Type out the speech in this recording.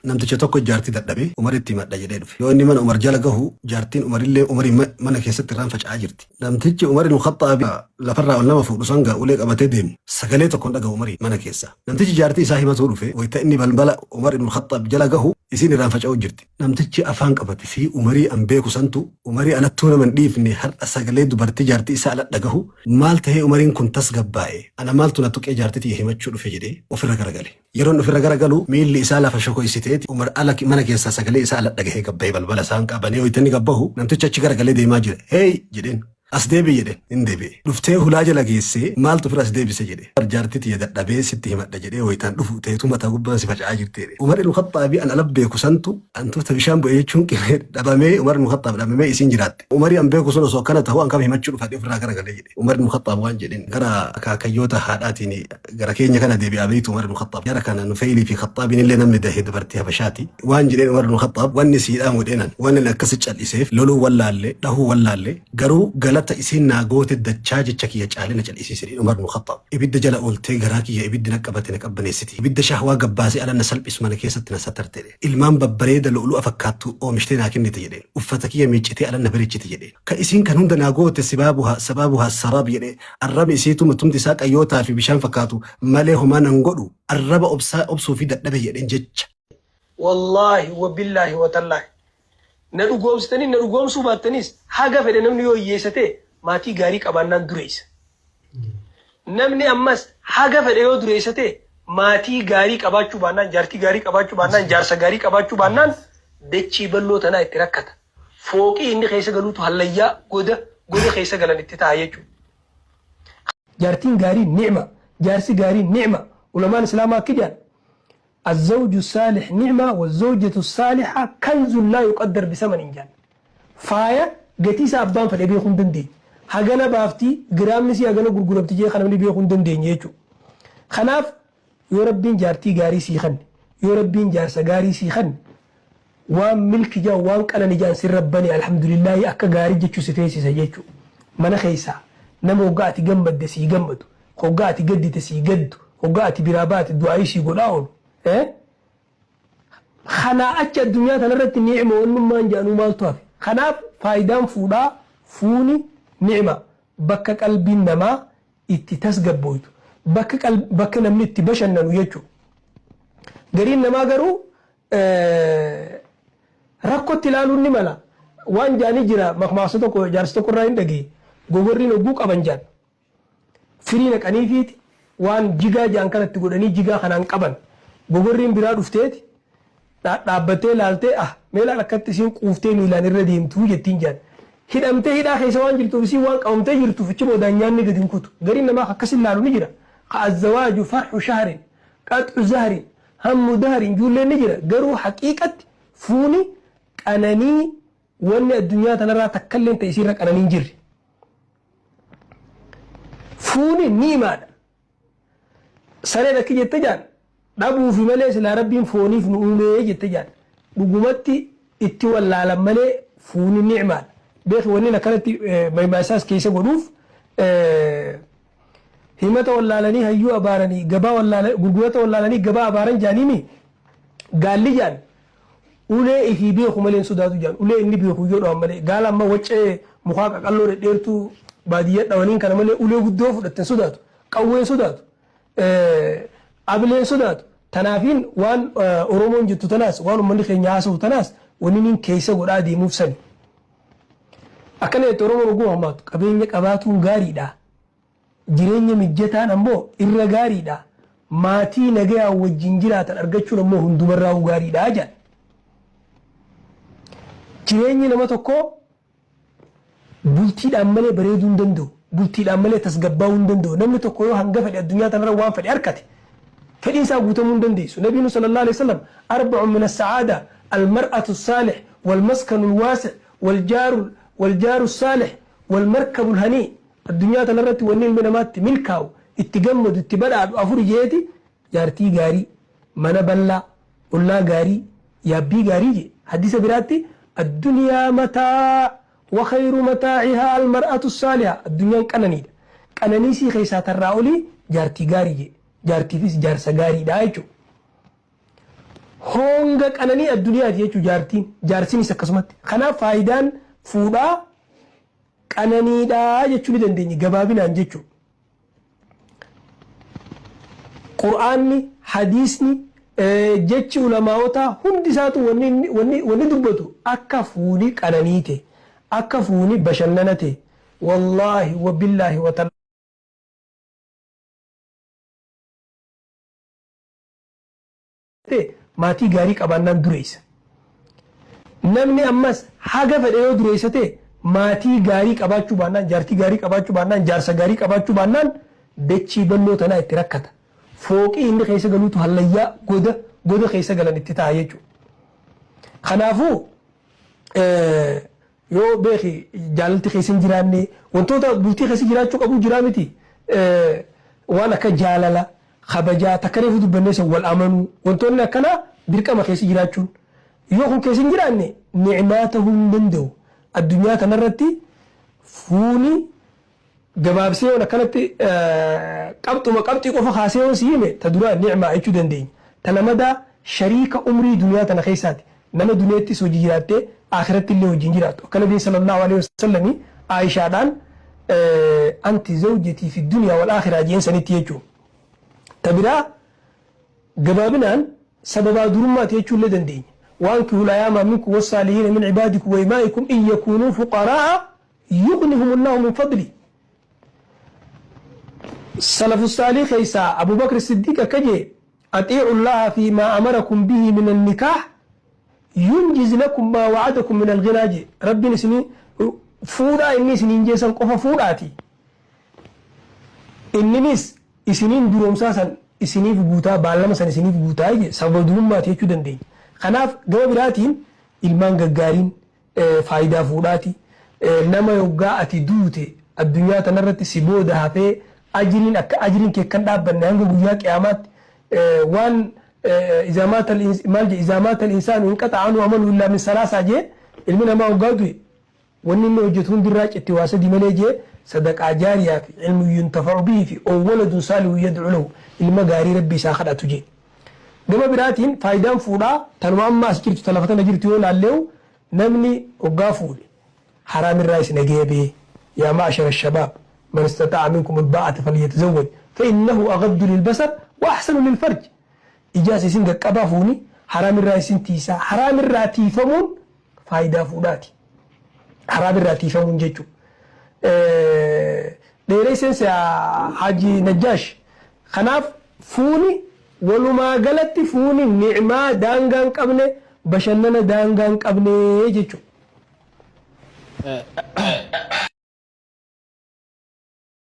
namticha tokko jaartii dadhabee Umaritti madda jedhee dhufe. Yoo inni mana Umar jala gahu jaartiin Umarillee Umarii mana keessatti irraan faca'aa jirti. Namtichi Umar ibn Khattab lafarraa ol nama fuudhu sanga ulee qabatee deemu sagalee tokkoon dhagahu Umarii mana keessa. Namtichi jaartii isaa himatuu dhufe wayita inni balbala Umar ibn Khattab jala gahu isin irraan faca'uu jirti. Namtichi afaan qabate fi Umarii an beeku santu Umarii alattuu nama hin dhiifne har'a sagalee dubartii jaartii isaa ala dhagahu maal tahee Umariin kun tasgabbaa'e ana maaltu na tuqee jaartii himachuu dhufe jedhee ofirra garagale. Yeroon ofirra garagalu miilli isaa lafa shokoysiteeti Umar ala mana keessaa sagalee isaa ala dhagahee gabbee balbala isaan qabanii hoyitanii gabbahu namtichi achi garagalee deemaa jira. Hey jedheen as deebi jedhe hin deebi'e. Dhuftee hulaa jala geessee maaltu fira as deebise jedhe. Jaartii dadhabee sitti himadha jedhee hoyitaan dhufu teetu mataa gubbaa si faca'aa jirti. Umar ibn Khattab an ala beeku santu antoota bishaan bu'ee jechuun qiree dhabamee Umar ibn Khattab dhabamee isin jiraatte. Umar an beeku sun osoo kana ta'uu an kam himachuu dhufate ofirraa garagalee jedhe. Umar ibn Khattab waan jedheen gara akaakayyoota haadhaatiin gara keenya kana deebi'aa beeytu Umar ibn Khattab gara kana Nufayli fi Khattaabin illee namni dahee dubartii Habashaati. Waan jedheen Umar ibn Khattab wanni siidhaa mudheenan wanni akkasi cal'iseef loluu wallaalle dhahuu wallaalle garuu galata isin naagoote dachaa jecha kiyya caalina cal'isiisin Umar ibn Khattab. Ibidda jala ooltee garaa kiyya ibiddi naqabate naqabbaneessiti. Ibidda shahwaa gabbaasee ala na salphisu mana keessatti na satarte. Ilmaan babbareeda lo'oluu fakkaattu oomishtee naa kennite jedhee. Uffata kiyya miiccitee ala na bareechite jedhee. Ka isin kan hunda naagoote sabaabuhaa saraab jedhee arraba isiitu matumti isaa qayyootaa fi bishaan fakkaatu malee homaa nan godhu arraba obsuu fi dadhabe jedheen jecha. Wallahi wa billahi wa tallahi. Na dhugoomsitanii na dhugoomsuu baattanis haga fedhe namni yoo hiyyeessate maatii gaarii qabaannaan dureessa. Namni ammas haga fedhe yoo dureessate maatii gaarii qabaachuu baannaan jaartii gaarii qabaachuu baannaan jaarsa gaarii qabaachuu baannaan dachii balloo tanaa itti rakkata. Fooqii inni keessa galuutu hallayyaa goda keessa galan itti ta'a jechuudha. Jaartiin gaarii ni'ma, jaarsi gaarii ni'ma. Ulamaan Islaamaa akka jedhan الزوج الصالح نعمة والزوجة الصالحة كنز لا يقدر بثمن إنجان. فايا قتيس أبان فلي بيخون دندين. هجنا بافتي جرام نسي هجنا غرغرة بتجي خنا ملي بيخون دندين يجو. خناف يوربين جارتي جاري سيخن يوربين جار سجاري سيخن. وام ملك جا وام أنا نجان سر ربني الحمد لله أكا جاري جتشو ستيسي سجيتشو. من خيسا نمو قاتي جنب دسي جنبتو. قاتي جدي تسي جد. قاتي برابات الدعايشي يقولون. خناعة الدنيا تنرت نعمة ونمان جانو مالتوها خناف فايدان فودا فوني نعمة بك قلبي نما اتتسقب بويتو بك نمني اتبشن ننو يجو قرين نما قرو ركو تلالو نمالا وان جاني جرا مخماستو جارستو قرائن دقي غوغرين وقوك أبنجان فرينك أنيفيت وان جيغا جان كانت تقولني جيغا خنان قبن غوغرين برا دفتيت dhaabbattee laaltee meela akkatti isiin quuftee miilaan irra deemtuu jettiin jaan hidhamtee hidhaa keessa waan jirtuuf isiin waan qabamtee jirtuuf ichi boodaan nyaanni gadi hin kutu gariin namaa akkasin laalu ni jira azzawaaju farxu shahrin qaxxu zahrin hammu dahrin ijoolleen ni jira garuu haqiiqatti fuuni qananii wanni addunyaa tanarraa takkalleen ta'e isiirra qananii hin jirre fuuni niimaadha sareen akki jette jaan dhabuu fi malee sila rabbiin fooniif nu uumee jette jaan dhugumatti itti wallaalan malee fuuni ni'maadha beeku wanni akkanatti maymaasaas keessa godhuuf himata wallaalanii hayyuu abaaranii gabaa wallaalanii gurgurata wallaalanii gabaa abaaran jaaniimi gaalli jaan ulee ifii beeku malee sodaatu jaan ulee inni beeku yoo dhawan malee gaala amma waccee mukaa qaqalloo dhedheertuu baadiyyaa dhawaniin kana malee ulee guddoo fudhatten sodaatu qawwee sodaatu abileen sodaatu tanaafin waan oromoon jettu tanaas waan ummanni keenya haasa'u tanaas wanni nin keessa godhaa deemuuf sani akkana jettee oromoon oguu hammaatu qabeenya qabaatuun gaariidha jireenya mijataan ammoo irra gaariidha maatii nagayaa wajjin jiraatan argachuun ammoo hundumarraa gaariidha jedhan jireenyi nama tokko bultiidhaan malee bareeduu hin danda'u bultiidhaan malee tasgabbaa'uu hin danda'u namni tokko yoo hanga fedhe addunyaa tanarra waan fedhe harkate فليس أبوتمون دنديس نبينا صلى الله عليه وسلم 4 من السعادة المرأة الصالح والمسكن الواسع والجار الصالح والمركب الهني الدنيا تنرت ونين من مات ملكاو اتجمد اتبدع أفور جيتي جارتي غاري من بلا ولا غاري يابي غاري حديث براتي الدنيا متاع وخير متاعها المرأة الصالحة الدنيا كنانيسي خيسات الرأولي جارتي غاري jaartiifis jaarsa gaariidha jechuudha. honga qananii addunyaati jechuu jaarsiinis akkasumatti. Kanaaf faayidaan fuudhaa qananiidhaa jechuu ni dandeenya gabaabinaan jechuu. Qur'aanni, hadiisni, jechi ulamaawotaa hundi isaatu wanni dubbatu akka fuudhi qananiite, akka fuudhi bashannanate. Wallaahi wa billaahi wa ta'ala. Maatii gaarii qabaannaan dureessa. Namni ammas haga fedhe yoo dureessate maatii gaarii qabaachuu baannaan, jaartii gaarii qabaachuu baannaan, jaarsa gaarii qabaachuu baannaan dachii bal'oo tanaa itti rakkata. Fooqii inni keessa galuutu hallayyaa goda keessa galan itti ta'a jechuudha. Kanaafuu yoo beeki jaalalti keessa hin jiraanne wantoota bultii keessa jiraachuu qabu jiraa miti. Waan akka jaalala, kabajaa, takka reefu dubbannee wal amanuu wantoonni akkanaa dirqama keessa jiraachuun. Yoo kun keessa hin jiraanne ni'imaa ta'uu hin danda'u. Addunyaa kanarratti fuuni gabaabsee waan akkanatti qabxii qofa kaasee yoo siime ta duraa ni'imaa jechuu dandeenya. Ta lamadaa shariika umrii duniyaa tana keessaati. Nama duniyaattis hojii jiraattee akhiratti illee hojiin jiraatu. Akka Nabiin sallallahu alaihi wasallam Aishaadhaan anti zawjatii fi duniyaa wal akhiraa jeen sanitti jechuudha. Ta biraa gabaabinaan sababaa durummaati jechuu illee dandeenya. وأنكحوا الأيام منكم والصالحين من عبادكم وإمائكم إن يكونوا فقراء يغنهم الله من فضله. السلف الصالح عيسى أبو بكر الصديق كجي أطيعوا الله فيما أمركم به من النكاح ينجز لكم ما وعدكم من الغنى. ربي نسني فودا إني سنين جيسان قفا فوداتي إننيس إسنين دروم ساسا إسنين في بوتا بعلم سن إسنين في بوتا يجي سبب دروم ما تيجي دندين. Kanaaf gama biraatiin ilmaan gaggaariin faayidaa fuudhaati. Nama yoggaa ati duute addunyaa tanarratti si booda hafee ajiriin akka ajiriin kee kan dhaabbanne hanga guyyaa qiyaamaatti waan izaamaata al-insaanu hin qaxa'anu amalu illaa min salaasaa jee ilmi namaa yoggaa du'e wanni inni hojjetu hundirraa citti waa sadii malee jee sadaqaa jaariyaa fi ilmu yuntafa'u bihi fi waladun saalihu yad'u lahu ilma gaarii rabbi isaa kadhatu jee. Gama biraatiin faayidaan fuudhaa tanuma amma as jirtu talafatana jirtu yoo laalleewu namni hoggaa fuudhe haraamirraa isin egeebee yaa ma'ashara shabaab man istata'a minkum alba'ata falyatazawwaj fa'innahu aghaddu lilbasar wa ahsanu lilfarj. Ijaas isin gaqqabaa fuuni haraamirraa isin tiisaa. Haraamirraa tiifamuun faayidaa fuudhaati. Haraamirraa tiifamuun jechuudha. Dheeree seensa Haji Najjaash. Kanaaf fuuni walumaa galatti fuuni ni'imaa daangaan qabne bashannana daangaan qabne jechuudha.